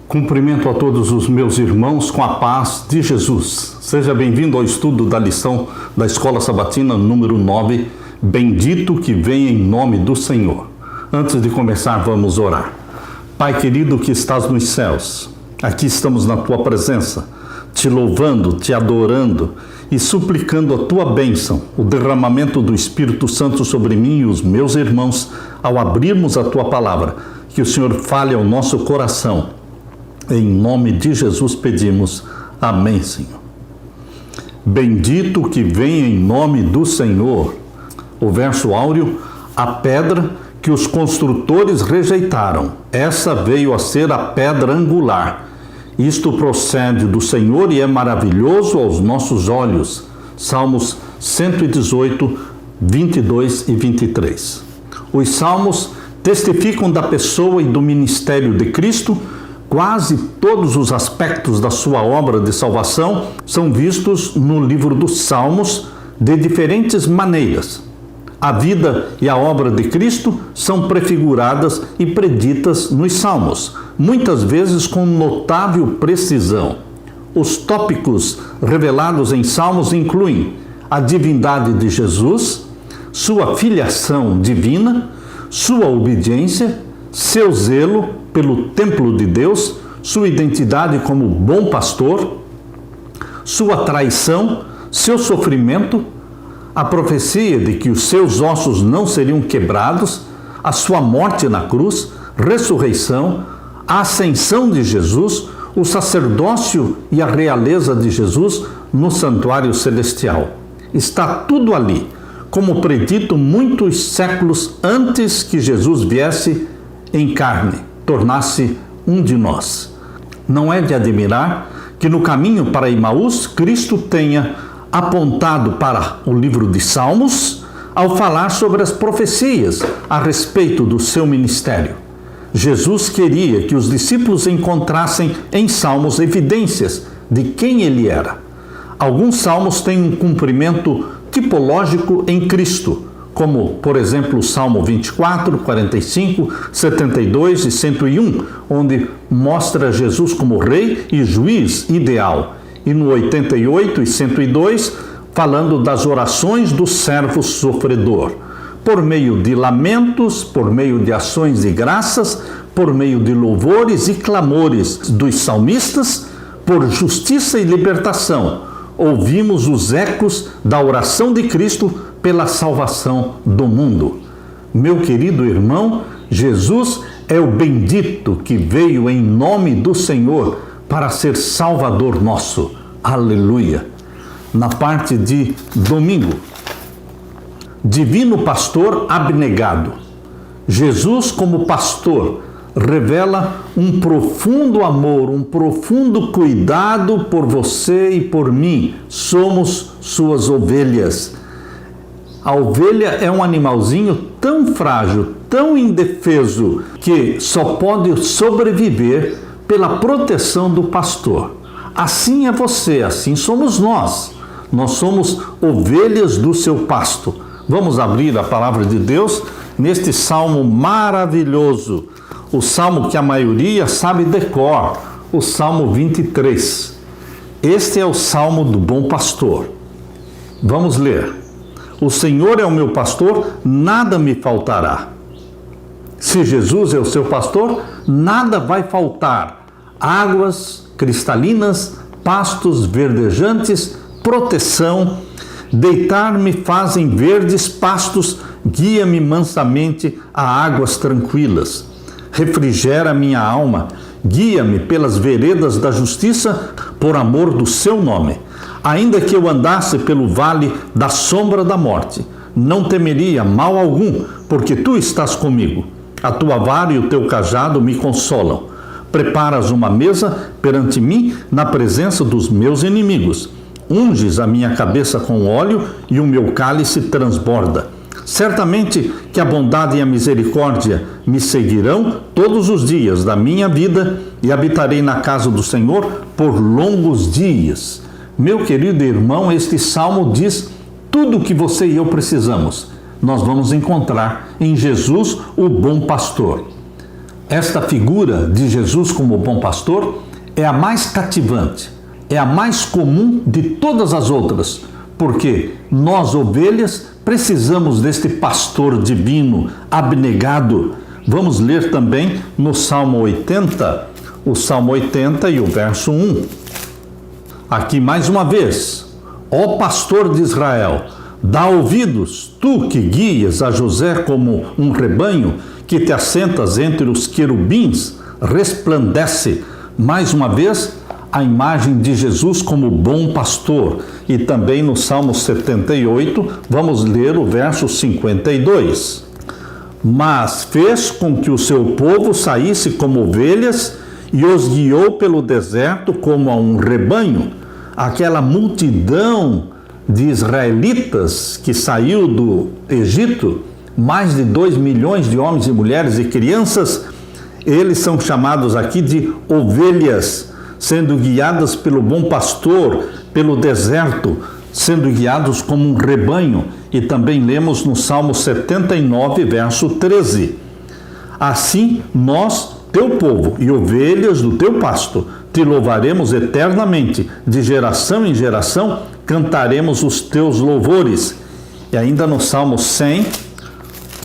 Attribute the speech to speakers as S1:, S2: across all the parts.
S1: Cumprimento a todos os meus irmãos com a paz de Jesus. Seja bem-vindo ao estudo da lição da Escola Sabatina número 9, Bendito que vem em nome do Senhor. Antes de começar, vamos orar. Pai querido que estás nos céus, aqui estamos na Tua presença, te louvando, te adorando e suplicando a Tua bênção, o derramamento do Espírito Santo sobre mim e os meus irmãos, ao abrirmos a Tua palavra, que o Senhor fale ao nosso coração. Em nome de Jesus pedimos. Amém, Senhor. Bendito que vem em nome do Senhor. O verso áureo, a pedra que os construtores rejeitaram, essa veio a ser a pedra angular. Isto procede do Senhor e é maravilhoso aos nossos olhos. Salmos 118, 22 e 23. Os salmos testificam da pessoa e do ministério de Cristo. Quase todos os aspectos da sua obra de salvação são vistos no livro dos Salmos de diferentes maneiras. A vida e a obra de Cristo são prefiguradas e preditas nos Salmos, muitas vezes com notável precisão. Os tópicos revelados em Salmos incluem a divindade de Jesus, sua filiação divina, sua obediência, seu zelo pelo templo de Deus, sua identidade como bom pastor, sua traição, seu sofrimento, a profecia de que os seus ossos não seriam quebrados, a sua morte na cruz, ressurreição, a ascensão de Jesus, o sacerdócio e a realeza de Jesus no santuário celestial. Está tudo ali, como predito muitos séculos antes que Jesus viesse em carne, tornasse um de nós. Não é de admirar que no caminho para Emaús, Cristo tenha apontado para o livro de Salmos ao falar sobre as profecias a respeito do seu ministério. Jesus queria que os discípulos encontrassem em Salmos evidências de quem ele era. Alguns salmos têm um cumprimento tipológico em Cristo, como, por exemplo, o Salmo 24, 45, 72 e 101, onde mostra Jesus como rei e juiz ideal. E no 88 e 102, falando das orações do servo sofredor, por meio de lamentos, por meio de ações de graças, por meio de louvores e clamores dos salmistas, por justiça e libertação. Ouvimos os ecos da oração de Cristo pela salvação do mundo. Meu querido irmão, Jesus é o bendito que veio em nome do Senhor para ser Salvador nosso. Aleluia! Na parte de domingo, divino pastor abnegado. Jesus, como pastor, revela um profundo amor, um profundo cuidado por você e por mim. Somos suas ovelhas. A ovelha é um animalzinho tão frágil, tão indefeso, que só pode sobreviver pela proteção do pastor. Assim é você, assim somos nós. Nós somos ovelhas do seu pasto. Vamos abrir a palavra de Deus neste salmo maravilhoso. O salmo que a maioria sabe de cor, o Salmo 23. Este é o salmo do bom pastor. Vamos ler. O Senhor é o meu pastor, nada me faltará. Se Jesus é o seu pastor, nada vai faltar. Águas cristalinas, pastos verdejantes, proteção. Deitar-me fazem verdes pastos, guia-me mansamente a águas tranquilas. Refrigera minha alma, guia-me pelas veredas da justiça, por amor do seu nome. Ainda que eu andasse pelo vale da sombra da morte, não temeria mal algum, porque tu estás comigo. A tua vara e o teu cajado me consolam. Preparas uma mesa perante mim na presença dos meus inimigos. Unges a minha cabeça com óleo e o meu cálice transborda. Certamente que a bondade e a misericórdia me seguirão todos os dias da minha vida e habitarei na casa do Senhor por longos dias. Meu querido irmão, este salmo diz tudo o que você e eu precisamos. Nós vamos encontrar em Jesus, o bom pastor. Esta figura de Jesus como bom pastor é a mais cativante, é a mais comum de todas as outras, porque nós, ovelhas, precisamos deste pastor divino, abnegado. Vamos ler também no Salmo 80, o Salmo 80 e o verso 1. Aqui mais uma vez: ó pastor de Israel, dá ouvidos, tu que guias a José como um rebanho, que te assentas entre os querubins, resplandece. Mais uma vez, a imagem de Jesus como bom pastor. E também no Salmo 78, vamos ler o verso 52. Mas fez com que o seu povo saísse como ovelhas e os guiou pelo deserto como a um rebanho. Aquela multidão de israelitas que saiu do Egito, mais de 2 milhões de homens e mulheres e crianças, eles são chamados aqui de ovelhas, sendo guiadas pelo bom pastor, pelo deserto, sendo guiados como um rebanho. E também lemos no Salmo 79, verso 13. Assim, nós, teu povo e ovelhas do teu pasto, te louvaremos eternamente, de geração em geração cantaremos os teus louvores. E ainda no Salmo 100,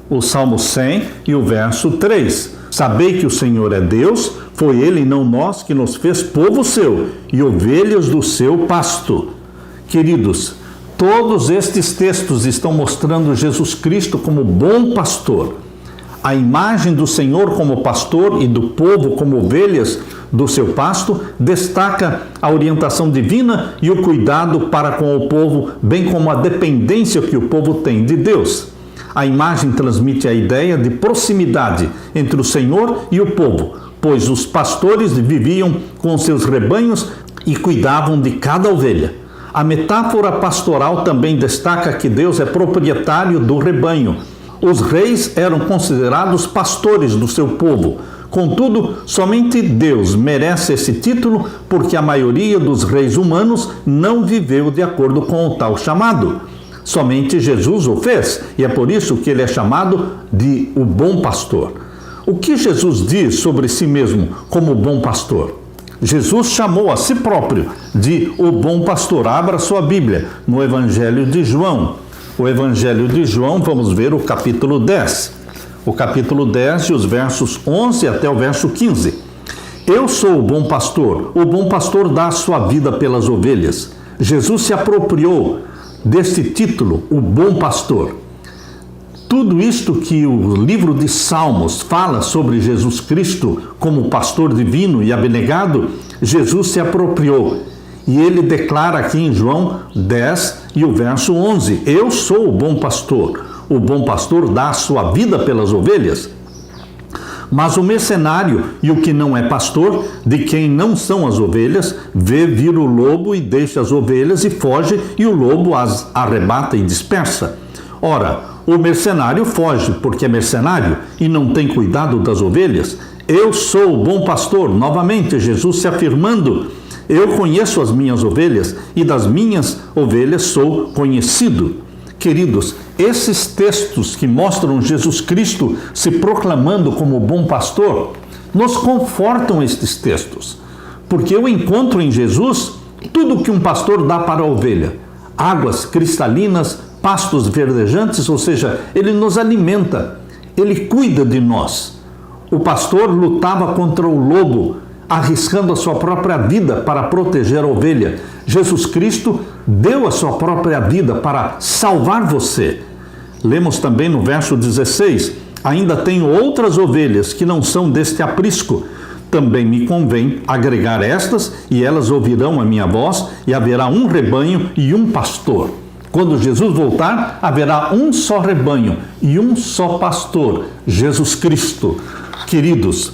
S1: o Salmo 100 e o verso 3. Sabei que o Senhor é Deus, foi Ele e não nós que nos fez povo seu e ovelhas do seu pasto. Queridos, todos estes textos estão mostrando Jesus Cristo como bom pastor. A imagem do Senhor como pastor e do povo como ovelhas do seu pasto destaca a orientação divina e o cuidado para com o povo, bem como a dependência que o povo tem de Deus. A imagem transmite a ideia de proximidade entre o Senhor e o povo, pois os pastores viviam com seus rebanhos e cuidavam de cada ovelha. A metáfora pastoral também destaca que Deus é proprietário do rebanho. Os reis eram considerados pastores do seu povo. Contudo, somente Deus merece esse título, porque a maioria dos reis humanos não viveu de acordo com o tal chamado. Somente Jesus o fez, e é por isso que ele é chamado de o bom pastor. O que Jesus diz sobre si mesmo como bom pastor? Jesus chamou a si próprio de o bom pastor. Abra sua Bíblia no Evangelho de João. O Evangelho de João, vamos ver o capítulo 10. O capítulo 10 e os versos 11 até o verso 15. Eu sou o bom pastor dá a sua vida pelas ovelhas. Jesus se apropriou deste título, o bom pastor. Tudo isto que o livro de Salmos fala sobre Jesus Cristo como pastor divino e abnegado, Jesus se apropriou. E ele declara aqui em João 10 e o verso 11, eu sou o bom pastor dá a sua vida pelas ovelhas. Mas o mercenário e o que não é pastor, de quem não são as ovelhas, vê vir o lobo e deixa as ovelhas e foge, e o lobo as arrebata e dispersa. Ora, o mercenário foge porque é mercenário e não tem cuidado das ovelhas. Eu sou o bom pastor, novamente Jesus se afirmando, eu conheço as minhas ovelhas e das minhas ovelhas sou conhecido. Queridos, esses textos que mostram Jesus Cristo se proclamando como bom pastor, nos confortam estes textos, porque eu encontro em Jesus tudo que um pastor dá para a ovelha: águas cristalinas, pastos verdejantes, ou seja, ele nos alimenta, ele cuida de nós. O pastor lutava contra o lobo, arriscando a sua própria vida para proteger a ovelha. Jesus Cristo deu a sua própria vida para salvar você. Lemos também no verso 16, ainda tenho outras ovelhas que não são deste aprisco. Também me convém agregar estas, e elas ouvirão a minha voz, e haverá um rebanho e um pastor. Quando Jesus voltar, haverá um só rebanho e um só pastor, Jesus Cristo. Queridos,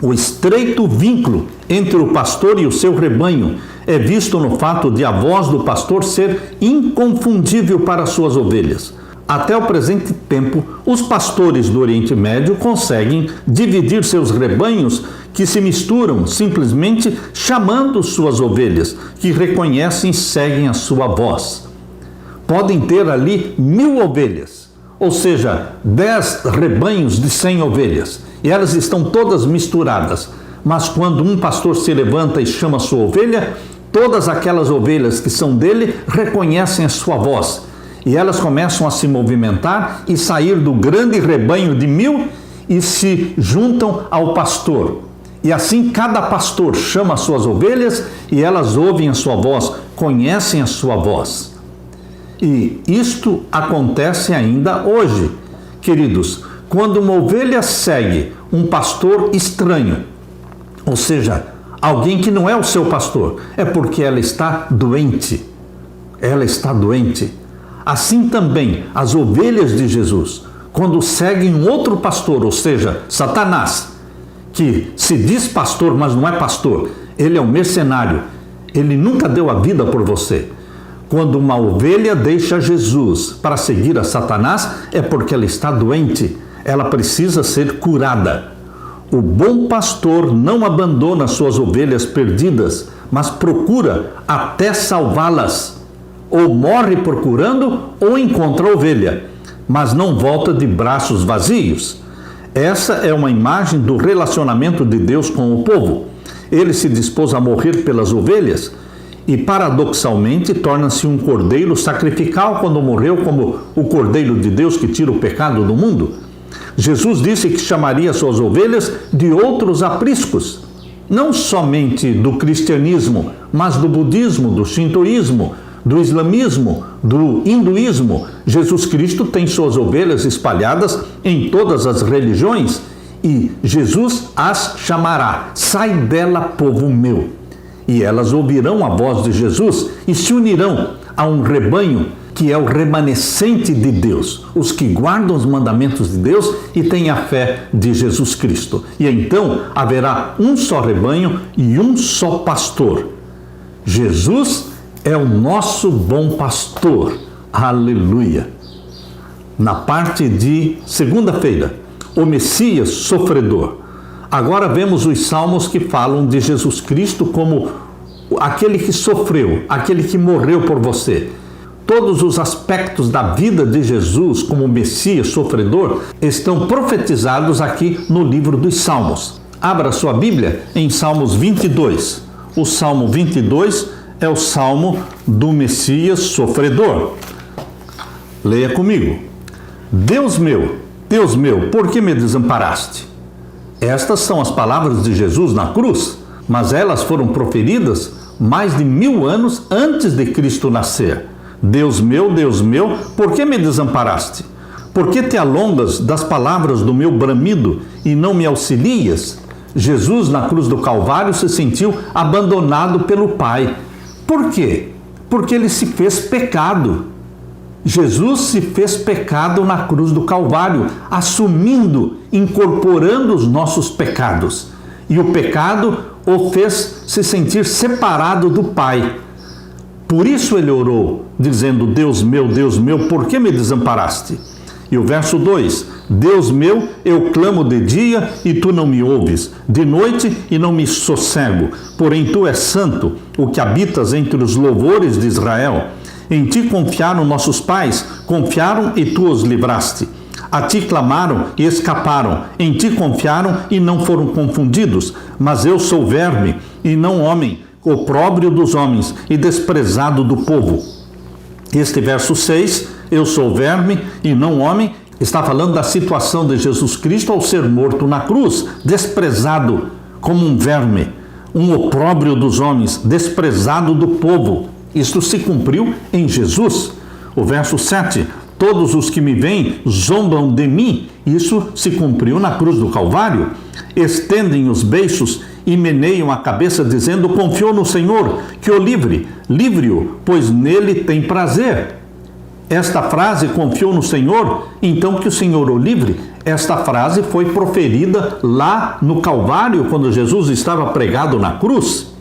S1: o estreito vínculo entre o pastor e o seu rebanho é visto no fato de a voz do pastor ser inconfundível para as suas ovelhas. Até o presente tempo, os pastores do Oriente Médio conseguem dividir seus rebanhos que se misturam simplesmente chamando suas ovelhas, que reconhecem e seguem a sua voz. Podem ter ali 1000 ovelhas, ou seja, 10 rebanhos de 100 ovelhas. e elas estão todas misturadas. Mas quando um pastor se levanta e chama sua ovelha, todas aquelas ovelhas que são dele reconhecem a sua voz. E elas começam a se movimentar e sair do grande rebanho de 1000 e se juntam ao pastor. E assim cada pastor chama as suas ovelhas e elas ouvem a sua voz, conhecem a sua voz. E isto acontece ainda hoje. Queridos, quando uma ovelha segue um pastor estranho, ou seja, alguém que não é o seu pastor, é porque ela está doente. Ela está doente. Assim também as ovelhas de Jesus, quando seguem um outro pastor, ou seja, Satanás, que se diz pastor, mas não é pastor, ele é um mercenário, ele nunca deu a vida por você. Quando uma ovelha deixa Jesus para seguir a Satanás, é porque ela está doente, ela precisa ser curada. O bom pastor não abandona suas ovelhas perdidas, mas procura até salvá-las. Ou morre procurando, ou encontra a ovelha, mas não volta de braços vazios. Essa é uma imagem do relacionamento de Deus com o povo. Ele se dispôs a morrer pelas ovelhas e, paradoxalmente, torna-se um cordeiro sacrificial quando morreu como o cordeiro de Deus que tira o pecado do mundo. Jesus disse que chamaria suas ovelhas de outros apriscos, não somente do cristianismo, mas do budismo, do shintoísmo, do islamismo, do hinduísmo. Jesus Cristo tem suas ovelhas espalhadas em todas as religiões e Jesus as chamará: sai dela, povo meu. E elas ouvirão a voz de Jesus e se unirão a um rebanho que é o remanescente de Deus, os que guardam os mandamentos de Deus e têm a fé de Jesus Cristo. E então haverá um só rebanho e um só pastor. Jesus é o nosso bom pastor. Aleluia! Na parte de segunda-feira, o Messias sofredor. Agora vemos os salmos que falam de Jesus Cristo como aquele que sofreu, aquele que morreu por você. Todos os aspectos da vida de Jesus como Messias sofredor estão profetizados aqui no livro dos Salmos. Abra sua Bíblia em Salmos 22. O Salmo 22 é o Salmo do Messias sofredor. Leia comigo. Deus meu, por que me desamparaste? Estas são as palavras de Jesus na cruz, mas elas foram proferidas mais de 1000 anos antes de Cristo nascer. Deus meu, por que me desamparaste? Por que te alongas das palavras do meu bramido e não me auxilias? Jesus, na cruz do Calvário, se sentiu abandonado pelo Pai. Por quê? Porque ele se fez pecado. Jesus se fez pecado na cruz do Calvário, assumindo, incorporando os nossos pecados. E o pecado o fez se sentir separado do Pai. Por isso ele orou, dizendo: Deus meu, por que me desamparaste? E o verso 2: Deus meu, eu clamo de dia e tu não me ouves, de noite e não me sossego. Porém tu és santo, o que habitas entre os louvores de Israel. Em ti confiaram nossos pais, confiaram e tu os livraste. A ti clamaram e escaparam, em ti confiaram e não foram confundidos. Mas eu sou verme e não homem, opróbrio dos homens e desprezado do povo. Este verso 6, eu sou verme e não homem, está falando da situação de Jesus Cristo ao ser morto na cruz, desprezado como um verme, um opróbrio dos homens, desprezado do povo. Isto se cumpriu em Jesus. O verso 7, todos os que me veem zombam de mim. Isso se cumpriu na cruz do Calvário. Estendem os beiços e meneiam a cabeça, dizendo: confiou no Senhor, que o livre, livre-o, pois nele tem prazer. Esta frase, confiou no Senhor, então que o Senhor o livre, esta frase foi proferida lá no Calvário, quando Jesus estava pregado na cruz.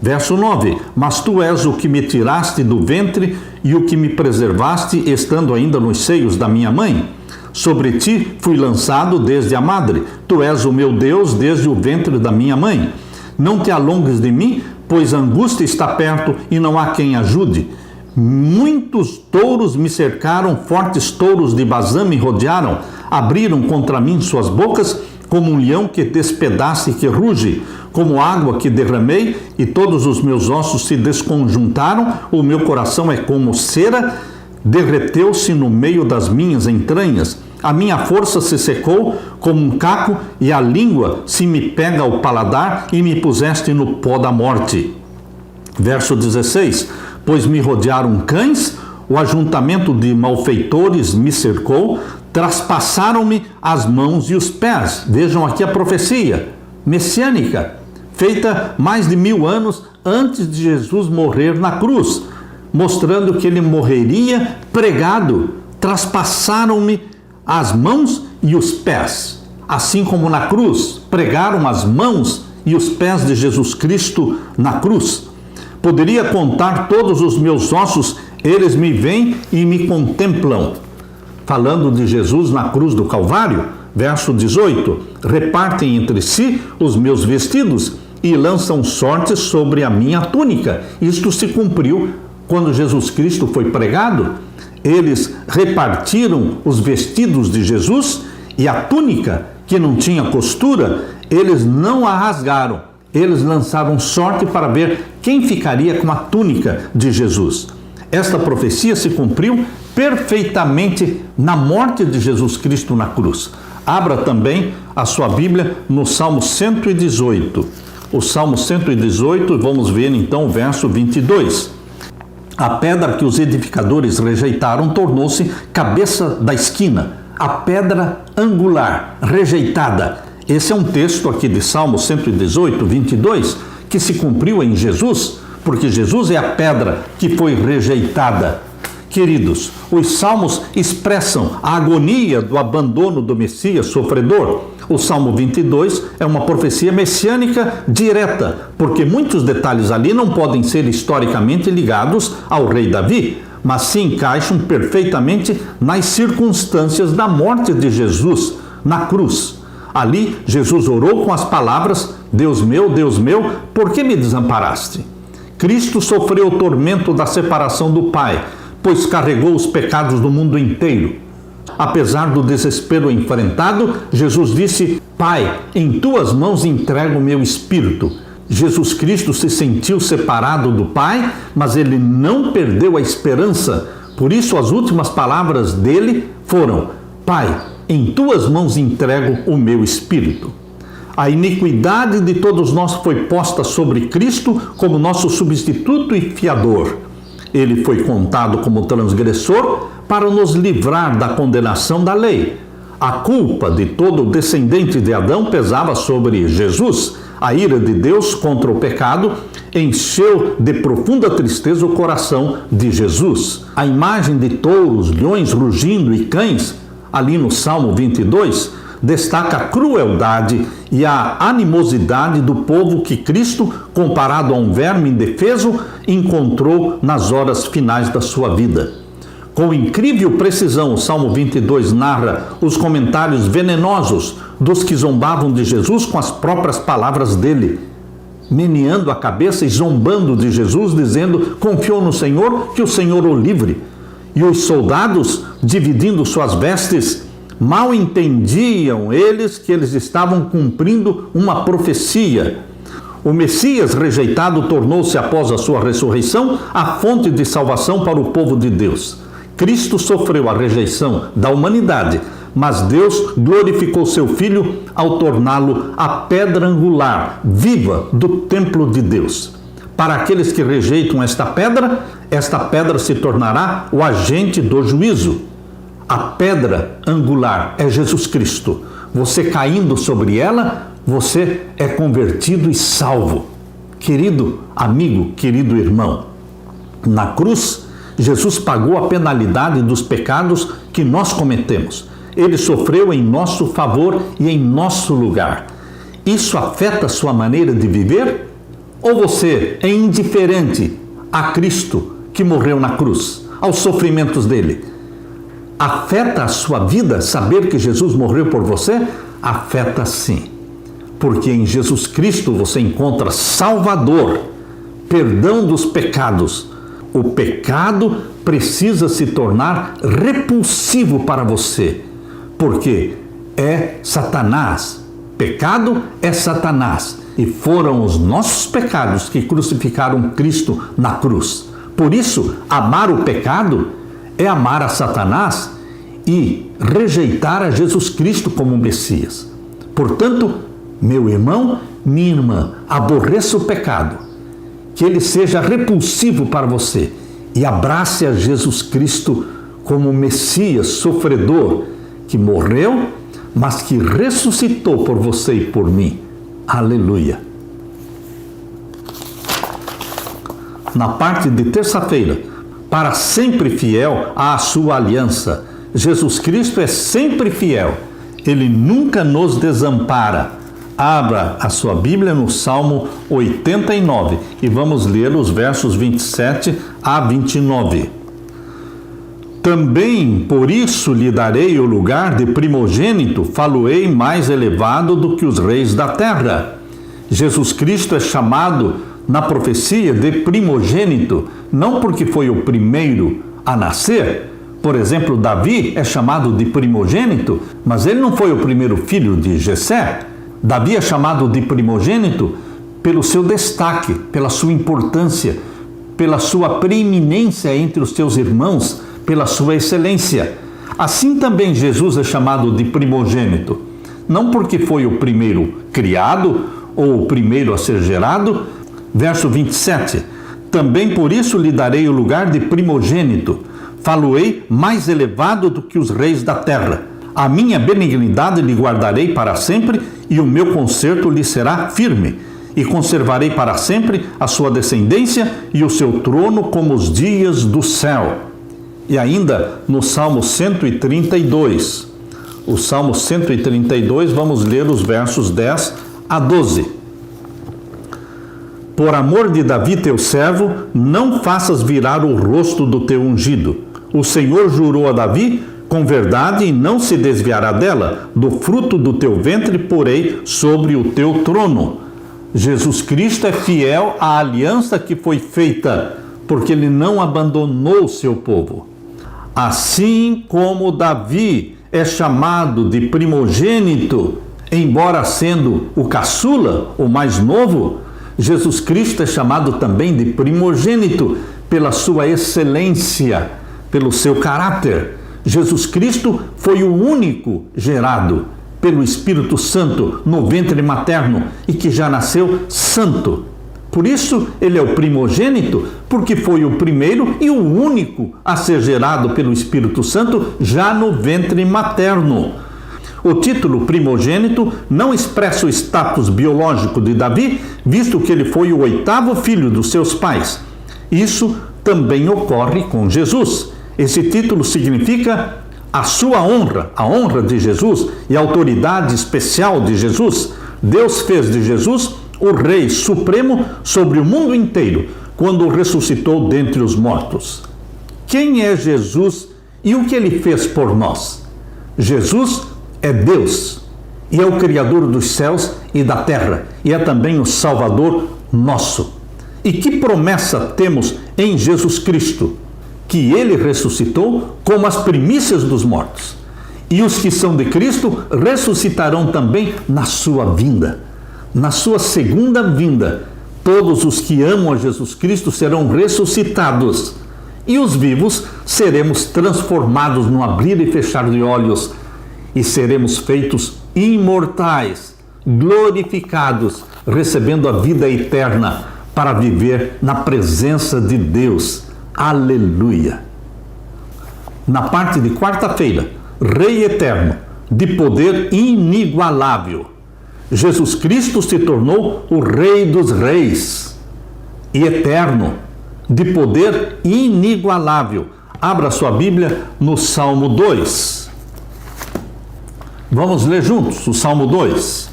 S1: Verso 9, mas tu és o que me tiraste do ventre e o que me preservaste, estando ainda nos seios da minha mãe. Sobre ti fui lançado desde a madre, tu és o meu Deus desde o ventre da minha mãe. Não te alongues de mim, pois a angústia está perto e não há quem ajude. Muitos touros me cercaram, fortes touros de Bazã me rodearam, abriram contra mim suas bocas, como um leão que despedaça e que ruge, como água que derramei, e todos os meus ossos se desconjuntaram, o meu coração é como cera, derreteu-se no meio das minhas entranhas, a minha força se secou como um caco, e a língua se me pega ao paladar, e me puseste no pó da morte. Verso 16, pois me rodearam cães, o ajuntamento de malfeitores me cercou, traspassaram-me as mãos e os pés. Vejam aqui a profecia messiânica, feita mais de 1000 anos antes de Jesus morrer na cruz, mostrando que ele morreria pregado. Traspassaram-me as mãos e os pés. Assim como na cruz, pregaram as mãos e os pés de Jesus Cristo na cruz. Poderia contar todos os meus ossos, eles me veem e me contemplam. Falando de Jesus na cruz do Calvário, verso 18, repartem entre si os meus vestidos e lançam sortes sobre a minha túnica. Isto se cumpriu quando Jesus Cristo foi pregado. Eles repartiram os vestidos de Jesus e a túnica, que não tinha costura, eles não a rasgaram. Eles lançaram sorte para ver quem ficaria com a túnica de Jesus. Esta profecia se cumpriu perfeitamente na morte de Jesus Cristo na cruz. Abra também a sua Bíblia no Salmo 118. O Salmo 118, vamos ver então o verso 22. A pedra que os edificadores rejeitaram tornou-se cabeça da esquina, a pedra angular, rejeitada. Esse é um texto aqui de Salmo 118, 22, que se cumpriu em Jesus, porque Jesus é a pedra que foi rejeitada. Queridos, os salmos expressam a agonia do abandono do Messias sofredor. O Salmo 22 é uma profecia messiânica direta, porque muitos detalhes ali não podem ser historicamente ligados ao rei Davi, mas se encaixam perfeitamente nas circunstâncias da morte de Jesus na cruz. Ali, Jesus orou com as palavras: Deus meu, por que me desamparaste? Cristo sofreu o tormento da separação do Pai, pois carregou os pecados do mundo inteiro. Apesar do desespero enfrentado, Jesus disse: Pai, em tuas mãos entrego o meu espírito. Jesus Cristo se sentiu separado do Pai, mas ele não perdeu a esperança. Por isso, as últimas palavras dele foram: Pai, em tuas mãos entrego o meu espírito. A iniquidade de todos nós foi posta sobre Cristo como nosso substituto e fiador. Ele foi contado como transgressor para nos livrar da condenação da lei. A culpa de todo o descendente de Adão pesava sobre Jesus. A ira de Deus contra o pecado encheu de profunda tristeza o coração de Jesus. A imagem de touros, leões rugindo e cães, ali no Salmo 22, destaca a crueldade e a animosidade do povo que Cristo, comparado a um verme indefeso, encontrou nas horas finais da sua vida. Com incrível precisão, o Salmo 22 narra os comentários venenosos dos que zombavam de Jesus com as próprias palavras dele, meneando a cabeça e zombando de Jesus, dizendo: confiou no Senhor, que o Senhor o livre. E os soldados, dividindo suas vestes, mal entendiam eles que eles estavam cumprindo uma profecia. O Messias rejeitado tornou-se, após a sua ressurreição, a fonte de salvação para o povo de Deus. Cristo sofreu a rejeição da humanidade, mas Deus glorificou seu Filho ao torná-lo a pedra angular, viva do templo de Deus. Para aqueles que rejeitam esta pedra se tornará o agente do juízo. A pedra angular é Jesus Cristo. Você caindo sobre ela, você é convertido e salvo. Querido amigo, querido irmão, na cruz, Jesus pagou a penalidade dos pecados que nós cometemos. Ele sofreu em nosso favor e em nosso lugar. Isso afeta a sua maneira de viver? Ou você é indiferente a Cristo que morreu na cruz, aos sofrimentos dele? Afeta a sua vida saber que Jesus morreu por você? Afeta sim, porque em Jesus Cristo você encontra Salvador, perdão dos pecados. O pecado precisa se tornar repulsivo para você, porque é Satanás, pecado é Satanás, e foram os nossos pecados que crucificaram Cristo na cruz. Por isso, amar o pecado é amar a Satanás e rejeitar a Jesus Cristo como Messias. Portanto, meu irmão, minha irmã, aborreça o pecado, que ele seja repulsivo para você, e abrace a Jesus Cristo como Messias sofredor, que morreu, mas que ressuscitou por você e por mim. Aleluia! Na parte de terça-feira, para sempre fiel à sua aliança, Jesus Cristo é sempre fiel. Ele nunca nos desampara. Abra a sua Bíblia no Salmo 89 e vamos ler os versos 27 a 29. Também por isso lhe darei o lugar de primogênito, falo-ei mais elevado do que os reis da terra. Jesus Cristo é chamado na profecia de primogênito, não porque foi o primeiro a nascer. Por exemplo, Davi é chamado de primogênito, mas ele não foi o primeiro filho de Jessé. Davi é chamado de primogênito pelo seu destaque, pela sua importância, pela sua preeminência entre os seus irmãos, pela sua excelência. Assim também Jesus é chamado de primogênito, não porque foi o primeiro criado ou o primeiro a ser gerado. Verso 27, também por isso lhe darei o lugar de primogênito, falo-ei mais elevado do que os reis da terra. A minha benignidade lhe guardarei para sempre, e o meu conserto lhe será firme, e conservarei para sempre a sua descendência e o seu trono como os dias do céu. E ainda no Salmo 132, o Salmo 132, vamos ler os versos 10 a 12. Por amor de Davi teu servo, não faças virar o rosto do teu ungido. O Senhor jurou a Davi com verdade e não se desviará dela. Do fruto do teu ventre porei sobre o teu trono. Jesus Cristo é fiel à aliança que foi feita, porque ele não abandonou o seu povo. Assim como Davi é chamado de primogênito, embora sendo o caçula, o mais novo, Jesus Cristo é chamado também de primogênito pela sua excelência, pelo seu caráter. Jesus Cristo foi o único gerado pelo Espírito Santo no ventre materno e que já nasceu santo. Por isso, ele é o primogênito, porque foi o primeiro e o único a ser gerado pelo Espírito Santo já no ventre materno. O título primogênito não expressa o status biológico de Davi, visto que ele foi o 8º filho dos seus pais. Isso também ocorre com Jesus. Esse título significa a sua honra, a honra de Jesus e a autoridade especial de Jesus. Deus fez de Jesus o Rei Supremo sobre o mundo inteiro, quando o ressuscitou dentre os mortos. Quem é Jesus e o que ele fez por nós? Jesus é Deus e é o Criador dos céus e da terra, e é também o Salvador nosso. E que promessa temos em Jesus Cristo? Que ele ressuscitou como as primícias dos mortos. E os que são de Cristo ressuscitarão também na sua vinda. Na sua segunda vinda, todos os que amam a Jesus Cristo serão ressuscitados. E os vivos seremos transformados no abrir e fechar de olhos. E seremos feitos imortais, glorificados, recebendo a vida eterna para viver na presença de Deus. Aleluia! Na parte de quarta-feira, Rei eterno, de poder inigualável, Jesus Cristo se tornou o Rei dos Reis e eterno, de poder inigualável. Abra sua Bíblia no Salmo 2. Vamos ler juntos o Salmo 2.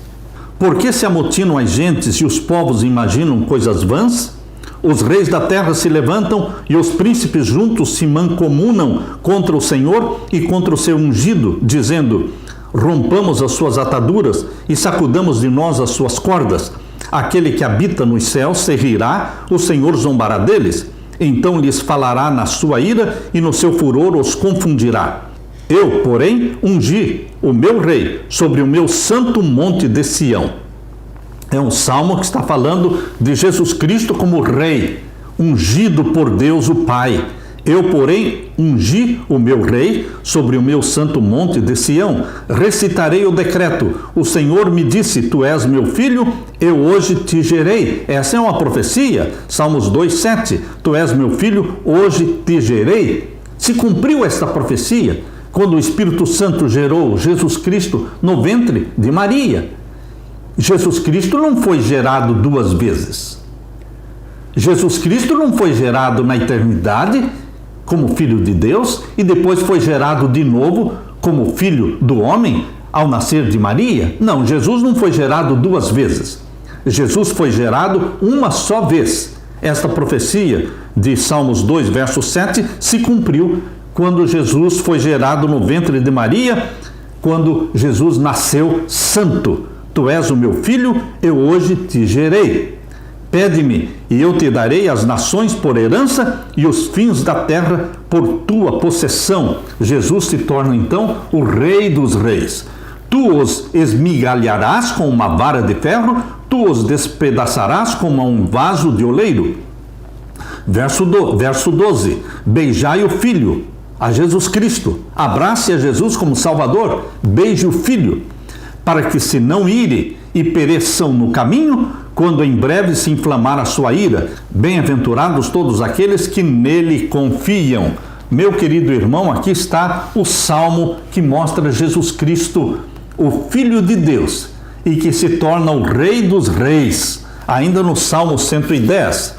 S1: Por que se amotinam as gentes e os povos imaginam coisas vãs? Os reis da terra se levantam e os príncipes juntos se mancomunam contra o Senhor e contra o seu ungido, dizendo: rompamos as suas ataduras e sacudamos de nós as suas cordas. Aquele que habita nos céus se rirá, o Senhor zombará deles. Então lhes falará na sua ira e no seu furor os confundirá. Eu, porém, ungi o meu rei sobre o meu santo monte de Sião. É um salmo que está falando de Jesus Cristo como rei, ungido por Deus o Pai. Eu, porém, ungi o meu rei sobre o meu santo monte de Sião. Recitarei o decreto. O Senhor me disse, tu és meu filho, eu hoje te gerei. Essa é uma profecia. Salmos 2:7. Tu és meu filho, hoje te gerei. Se cumpriu esta profecia quando o Espírito Santo gerou Jesus Cristo no ventre de Maria. Jesus Cristo não foi gerado duas vezes. Jesus Cristo não foi gerado na eternidade como filho de Deus e depois foi gerado de novo como filho do homem ao nascer de Maria. Não, Jesus não foi gerado duas vezes. Jesus foi gerado uma só vez. Esta profecia de Salmos 2, verso 7 se cumpriu quando Jesus foi gerado no ventre de Maria, quando Jesus nasceu santo. Tu és o meu filho, eu hoje te gerei. Pede-me, e eu te darei as nações por herança e os fins da terra por tua possessão. Jesus se torna então o Rei dos Reis. Tu os esmigalharás com uma vara de ferro, tu os despedaçarás como um vaso de oleiro. Verso 12. Beijai o Filho, a Jesus Cristo. Abrace a Jesus como Salvador. Beije o Filho, para que se não ire e pereçam no caminho, quando em breve se inflamar a sua ira. Bem-aventurados todos aqueles que nele confiam. Meu querido irmão, aqui está o salmo que mostra Jesus Cristo, o Filho de Deus, e que se torna o Rei dos Reis, ainda no Salmo 110.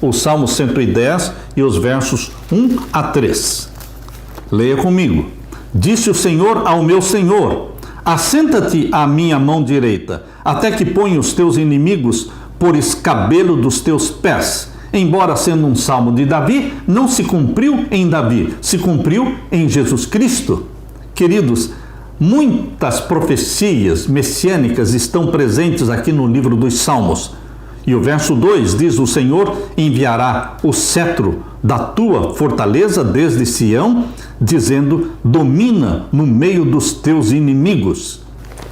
S1: O Salmo 110 e os versos 1 a 3. Leia comigo. Disse o Senhor ao meu Senhor, assenta-te à minha mão direita, até que ponha os teus inimigos por escabelo dos teus pés. Embora sendo um salmo de Davi, não se cumpriu em Davi, se cumpriu em Jesus Cristo. Queridos, muitas profecias messiânicas estão presentes aqui no livro dos Salmos. E o verso 2 diz, o Senhor enviará o cetro da tua fortaleza desde Sião, dizendo, domina no meio dos teus inimigos.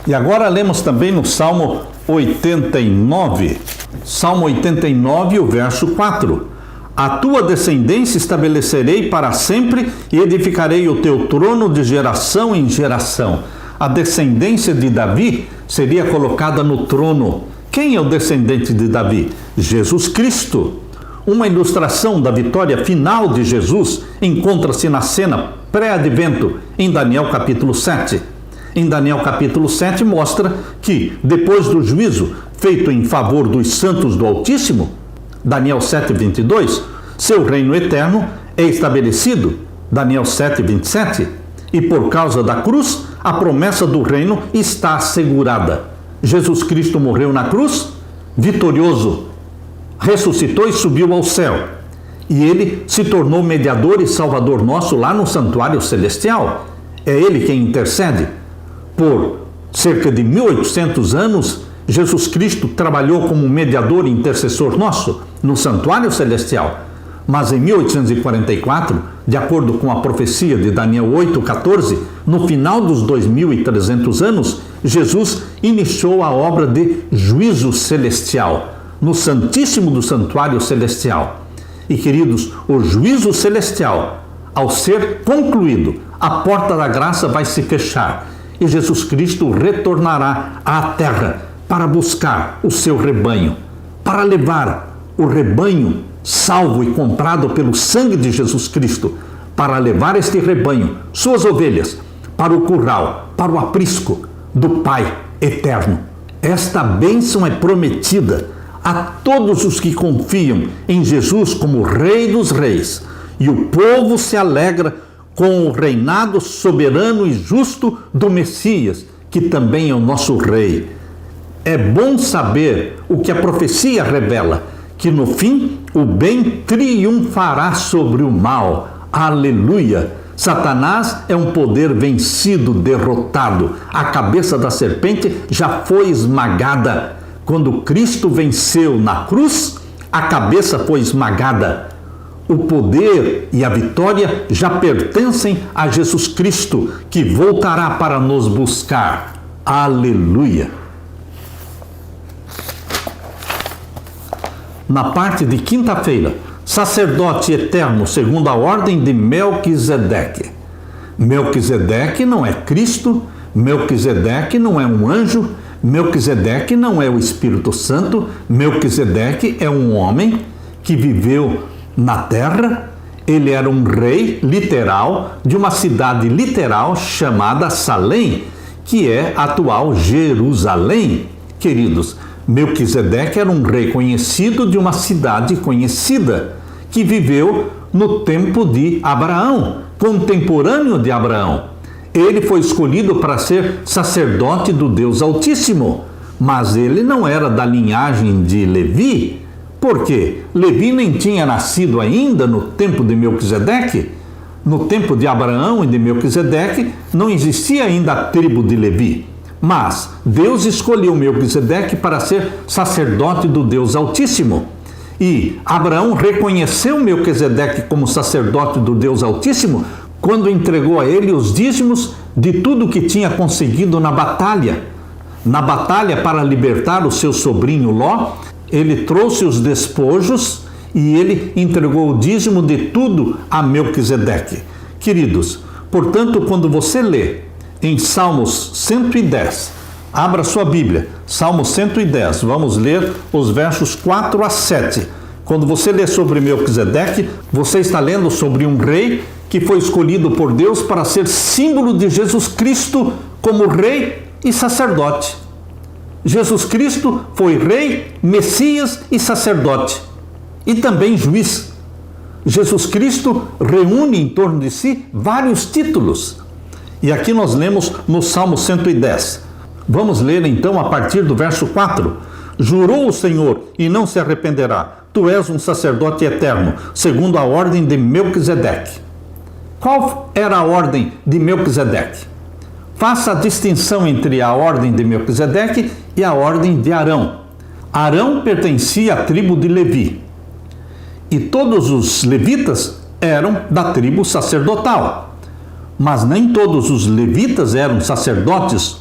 S1: E agora lemos também no Salmo 89. Salmo 89, o verso 4. A tua descendência estabelecerei para sempre e edificarei o teu trono de geração em geração. A descendência de Davi seria colocada no trono. Quem é o descendente de Davi? Jesus Cristo. Uma ilustração da vitória final de Jesus encontra-se na cena pré-advento em Daniel capítulo 7. Em Daniel capítulo 7 mostra que, depois do juízo feito em favor dos santos do Altíssimo, Daniel 7:22, seu reino eterno é estabelecido, Daniel 7:27, e por causa da cruz, a promessa do reino está assegurada. Jesus Cristo morreu na cruz, vitorioso, ressuscitou e subiu ao céu. E ele se tornou mediador e salvador nosso lá no santuário celestial. É ele quem intercede. Por cerca de 1800 anos, Jesus Cristo trabalhou como mediador e intercessor nosso no santuário celestial. Mas em 1844, de acordo com a profecia de Daniel 8:14, no final dos 2300 anos, Jesus iniciou a obra de juízo celestial, no Santíssimo do Santuário Celestial. E, queridos, o juízo celestial, ao ser concluído, a porta da graça vai se fechar e Jesus Cristo retornará à terra para buscar o seu rebanho, para levar o rebanho salvo e comprado pelo sangue de Jesus Cristo, para levar este rebanho, suas ovelhas, para o curral, para o aprisco do Pai eterno. Esta bênção é prometida a todos os que confiam em Jesus como Rei dos Reis, e o povo se alegra com o reinado soberano e justo do Messias, que também é o nosso Rei. É bom saber o que a profecia revela, que no fim o bem triunfará sobre o mal. Aleluia! Satanás é um poder vencido, derrotado. A cabeça da serpente já foi esmagada. Quando Cristo venceu na cruz, a cabeça foi esmagada. o poder e a vitória já pertencem a Jesus Cristo, que voltará para nos buscar. Aleluia! Na parte de quinta-feira, sacerdote eterno segundo a ordem de Melquisedeque. Melquisedeque não é Cristo, Melquisedeque não é um anjo, Melquisedeque não é o Espírito Santo, Melquisedeque é um homem que viveu na terra. Ele era um rei literal de uma cidade literal chamada Salém, que é a atual Jerusalém. Queridos, Melquisedeque era um rei conhecido de uma cidade conhecida, que viveu no tempo de Abraão, contemporâneo de Abraão. Ele foi escolhido para ser sacerdote do Deus Altíssimo, mas ele não era da linhagem de Levi. Por quê? Levi nem tinha nascido ainda no tempo de Melquisedeque. No tempo de Abraão e de Melquisedeque não existia ainda a tribo de Levi. Mas Deus escolheu Melquisedeque para ser sacerdote do Deus Altíssimo. E Abraão reconheceu Melquisedeque como sacerdote do Deus Altíssimo quando entregou a ele os dízimos de tudo que tinha conseguido na batalha. Na batalha para libertar o seu sobrinho Ló, ele trouxe os despojos e ele entregou o dízimo de tudo a Melquisedeque. Queridos, portanto, quando você lê em Salmos 110, abra sua Bíblia, Salmos 110, vamos ler os versos 4 a 7. Quando você lê sobre Melquisedeque, você está lendo sobre um rei que foi escolhido por Deus para ser símbolo de Jesus Cristo como rei e sacerdote. Jesus Cristo foi rei, Messias e sacerdote, e também juiz. Jesus Cristo reúne em torno de si vários títulos. E aqui nós lemos no Salmo 110. Vamos ler então a partir do verso 4. Jurou o Senhor e não se arrependerá. Tu és um sacerdote eterno, segundo a ordem de Melquisedeque. Qual era a ordem de Melquisedeque? Faça a distinção entre a ordem de Melquisedeque e a ordem de Arão. Arão pertencia à tribo de Levi. E todos os levitas eram da tribo sacerdotal. Mas nem todos os levitas eram sacerdotes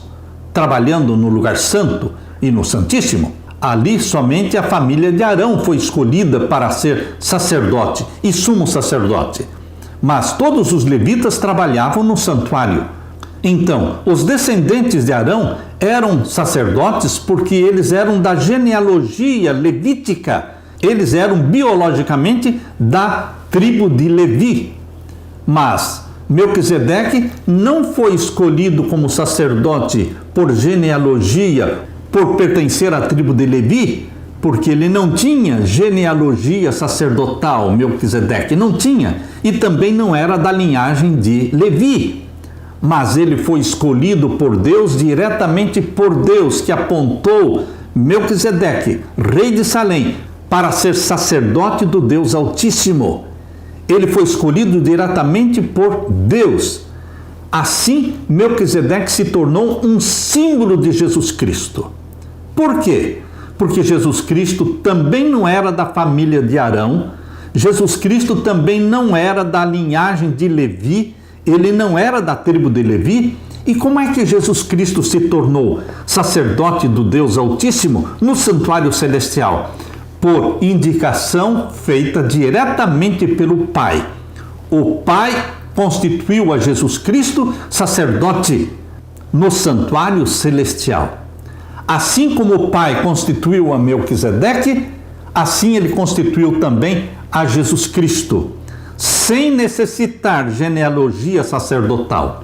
S1: trabalhando no lugar santo e no Santíssimo. Ali somente a família de Arão foi escolhida para ser sacerdote e sumo sacerdote. Mas todos os levitas trabalhavam no santuário. Então, os descendentes de Arão eram sacerdotes porque eles eram da genealogia levítica. Eles eram biologicamente da tribo de Levi. Mas Melquisedeque não foi escolhido como sacerdote por genealogia, por pertencer à tribo de Levi, porque ele não tinha genealogia sacerdotal. Melquisedeque não tinha, e também não era da linhagem de Levi. Mas ele foi escolhido por Deus, diretamente por Deus, que apontou Melquisedeque, rei de Salém, para ser sacerdote do Deus Altíssimo. Ele foi escolhido diretamente por Deus. Assim, Melquisedeque se tornou um símbolo de Jesus Cristo. Por quê? Porque Jesus Cristo também não era da família de Arão, Jesus Cristo também não era da linhagem de Levi, ele não era da tribo de Levi. E como é que Jesus Cristo se tornou sacerdote do Deus Altíssimo no santuário celestial? Por indicação feita diretamente pelo Pai. O Pai constituiu a Jesus Cristo sacerdote no santuário celestial. Assim como o Pai constituiu a Melquisedeque, assim ele constituiu também a Jesus Cristo, sem necessitar genealogia sacerdotal,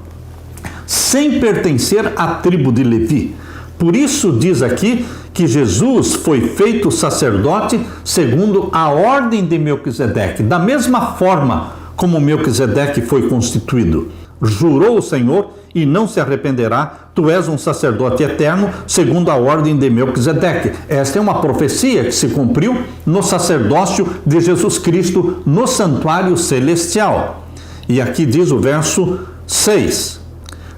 S1: sem pertencer à tribo de Levi. Por isso diz aqui que Jesus foi feito sacerdote segundo a ordem de Melquisedeque, da mesma forma como Melquisedeque foi constituído. Jurou o Senhor e não se arrependerá, tu és um sacerdote eterno, segundo a ordem de Melquisedeque. Esta é uma profecia que se cumpriu no sacerdócio de Jesus Cristo no santuário celestial. E aqui diz o verso 6.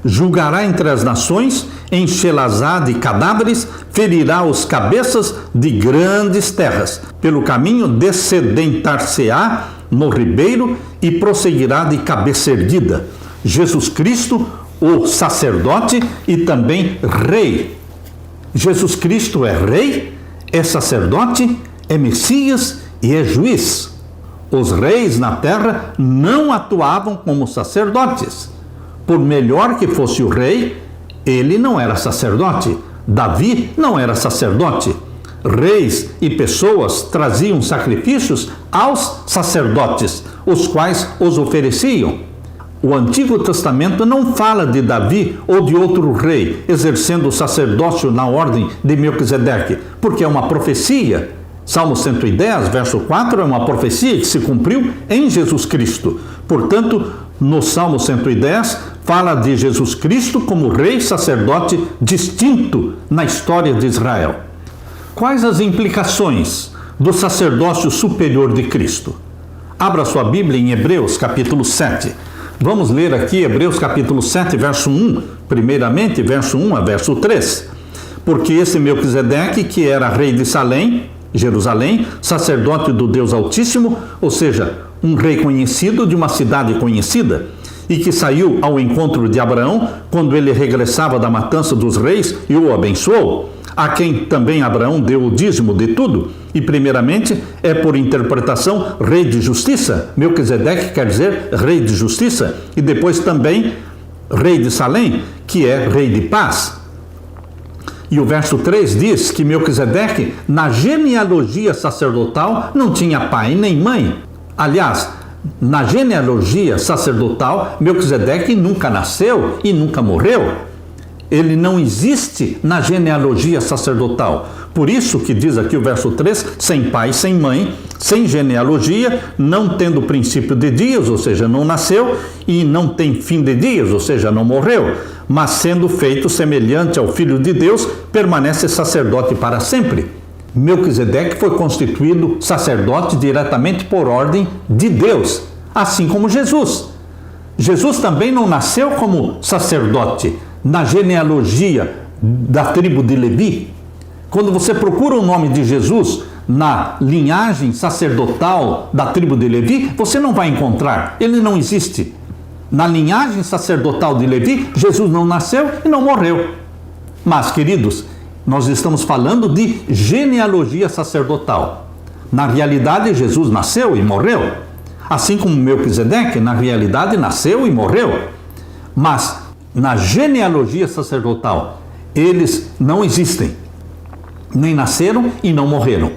S1: Julgará entre as nações, enxelazá de cadáveres, ferirá os cabeças de grandes terras. Pelo caminho descedentar-se-á no ribeiro e prosseguirá de cabeça erguida. Jesus Cristo, o sacerdote e também rei. Jesus Cristo é rei, é sacerdote, é Messias e é juiz. Os reis na terra não atuavam como sacerdotes. Por melhor que fosse o rei, ele não era sacerdote. Davi não era sacerdote. Reis e pessoas traziam sacrifícios aos sacerdotes, os quais os ofereciam. O Antigo Testamento não fala de Davi ou de outro rei exercendo o sacerdócio na ordem de Melquisedeque, porque é uma profecia. Salmo 110, verso 4, é uma profecia que se cumpriu em Jesus Cristo. Portanto, no Salmo 110, fala de Jesus Cristo como rei sacerdote distinto na história de Israel. Quais as implicações do sacerdócio superior de Cristo? Abra sua Bíblia em Hebreus, capítulo 7. Vamos ler aqui Hebreus, capítulo 7, verso 1. Primeiramente, verso 1 a verso 3. Porque esse Melquisedeque, que era rei de Salém, Jerusalém, sacerdote do Deus Altíssimo, ou seja, um rei conhecido de uma cidade conhecida, e que saiu ao encontro de Abraão quando ele regressava da matança dos reis e o abençoou, a quem também Abraão deu o dízimo de tudo, e primeiramente é por interpretação rei de justiça. Melquisedeque quer dizer rei de justiça, e depois também rei de Salém, que é rei de paz. E o verso 3 diz que Melquisedeque, na genealogia sacerdotal, não tinha pai nem mãe. Aliás, na genealogia sacerdotal, Melquisedeque nunca nasceu e nunca morreu. Ele não existe na genealogia sacerdotal. Por isso que diz aqui o verso 3, sem pai, sem mãe, sem genealogia, não tendo princípio de dias, ou seja, não nasceu, e não tem fim de dias, ou seja, não morreu, mas sendo feito semelhante ao Filho de Deus, permanece sacerdote para sempre. Melquisedeque foi constituído sacerdote diretamente por ordem de Deus, assim como Jesus. Jesus também não nasceu como sacerdote na genealogia da tribo de Levi. Quando você procura o nome de Jesus na linhagem sacerdotal da tribo de Levi, você não vai encontrar, ele não existe. Na linhagem sacerdotal de Levi, Jesus não nasceu e não morreu. Mas, queridos, nós estamos falando de genealogia sacerdotal. Na realidade, Jesus nasceu e morreu. Assim como Melquisedeque, na realidade, nasceu e morreu. Mas, na genealogia sacerdotal, eles não existem. Nem nasceram e não morreram.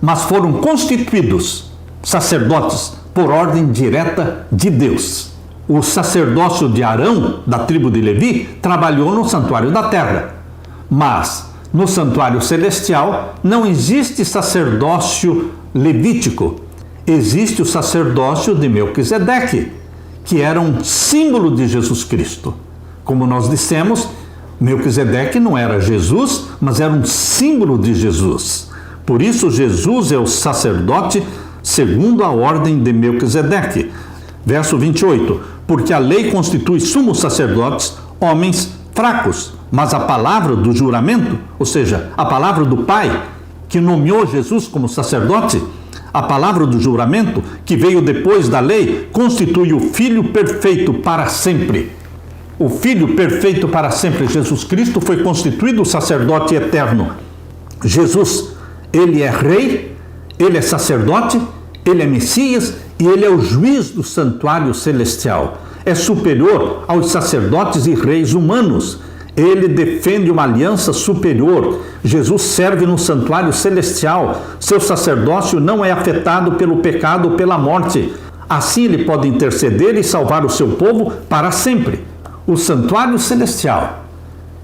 S1: Mas foram constituídos sacerdotes por ordem direta de Deus. O sacerdócio de Arão, da tribo de Levi, trabalhou no santuário da terra. Mas, no santuário celestial, não existe sacerdócio levítico. Existe o sacerdócio de Melquisedeque, que era um símbolo de Jesus Cristo. Como nós dissemos, Melquisedeque não era Jesus, mas era um símbolo de Jesus. Por isso, Jesus é o sacerdote segundo a ordem de Melquisedeque. Verso 28, porque a lei constitui sumos sacerdotes, homens fracos, mas a palavra do juramento, ou seja, a palavra do Pai, que nomeou Jesus como sacerdote, a palavra do juramento, que veio depois da lei, constitui o Filho perfeito para sempre. O Filho perfeito para sempre, Jesus Cristo, foi constituído o sacerdote eterno. Jesus, ele é rei, ele é sacerdote, ele é Messias e ele é o juiz do santuário celestial. É superior aos sacerdotes e reis humanos. Ele defende uma aliança superior. Jesus serve no santuário celestial. Seu sacerdócio não é afetado pelo pecado ou pela morte. Assim ele pode interceder e salvar o seu povo para sempre. O santuário celestial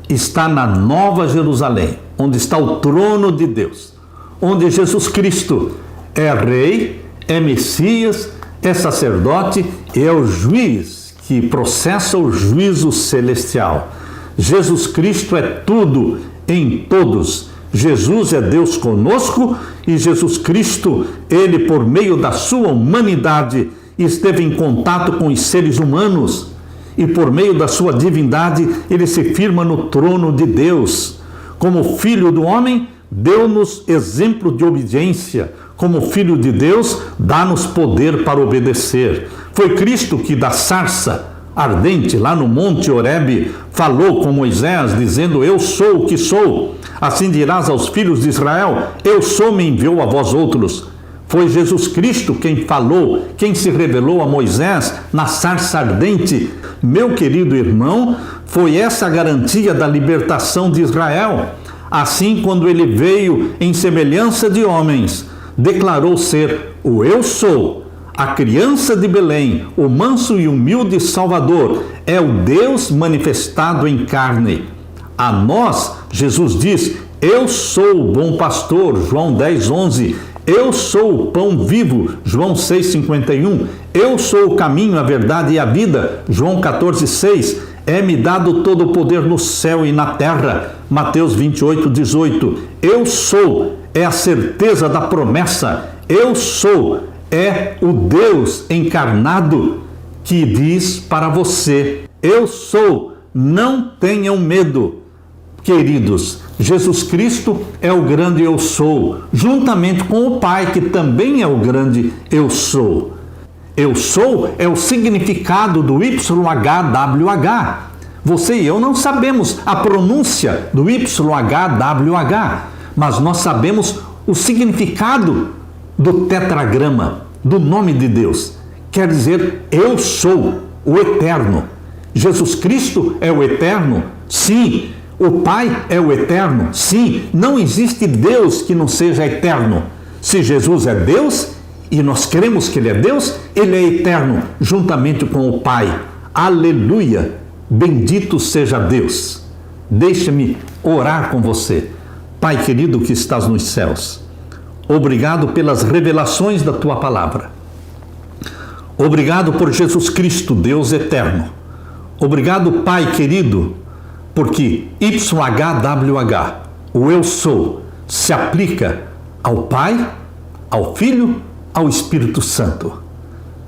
S1: está na Nova Jerusalém, onde está o trono de Deus, onde Jesus Cristo é rei, é Messias, é sacerdote e é o juiz que processa o juízo celestial. Jesus Cristo é tudo em todos. Jesus é Deus conosco e Jesus Cristo, ele por meio da sua humanidade esteve em contato com os seres humanos e por meio da sua divindade ele se firma no trono de Deus. Como filho do homem, deu-nos exemplo de obediência. como Filho de Deus, dá-nos poder para obedecer. Foi Cristo que da sarça ardente lá no Monte Horebe falou com Moisés, dizendo: eu sou o que sou. Assim dirás aos filhos de Israel: eu sou, me enviou a vós outros. Foi Jesus Cristo quem falou, quem se revelou a Moisés na sarça ardente. Meu querido irmão, foi essa a garantia da libertação de Israel. Assim, quando ele veio em semelhança de homens, declarou ser o eu sou, a criança de Belém, o manso e humilde Salvador, é o Deus manifestado em carne. A nós, Jesus diz: eu sou o bom pastor, João 10:11. Eu sou o pão vivo, João 6,51. Eu sou o caminho, a verdade e a vida, João 14,6. É-me dado todo o poder no céu e na terra, Mateus 28,18. Eu sou é a certeza da promessa. Eu sou é o Deus encarnado que diz para você: eu sou, não tenham medo. Queridos, Jesus Cristo é o grande eu sou, juntamente com o Pai, que também é o grande eu sou. Eu sou é o significado do YHWH. Você e eu não sabemos a pronúncia do YHWH, mas nós sabemos o significado do tetragrama, do nome de Deus. Quer dizer, eu sou o eterno. Jesus Cristo é o eterno? Sim. O Pai é o eterno? Sim. Não existe Deus que não seja eterno. Se Jesus é Deus, e nós cremos que Ele é Deus, Ele é eterno, juntamente com o Pai. Aleluia! Bendito seja Deus. Deixa-me orar com você. Pai querido que estás nos céus, obrigado pelas revelações da Tua palavra. Obrigado por Jesus Cristo, Deus eterno. Obrigado, Pai querido, porque YHWH, o eu sou, se aplica ao Pai, ao Filho, ao Espírito Santo.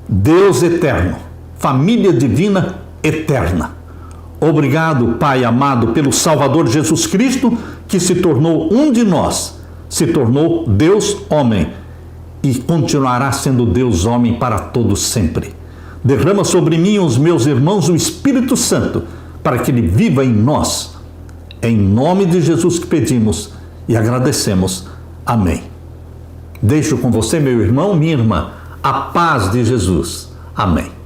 S1: Deus eterno, família divina eterna. Obrigado, Pai amado, pelo Salvador Jesus Cristo, que se tornou um de nós, se tornou Deus homem e continuará sendo Deus homem para todos sempre. Derrama sobre mim e os meus irmãos o Espírito Santo, para que Ele viva em nós. Em nome de Jesus que pedimos e agradecemos. Amém. Deixo com você, meu irmão, minha irmã, a paz de Jesus. Amém.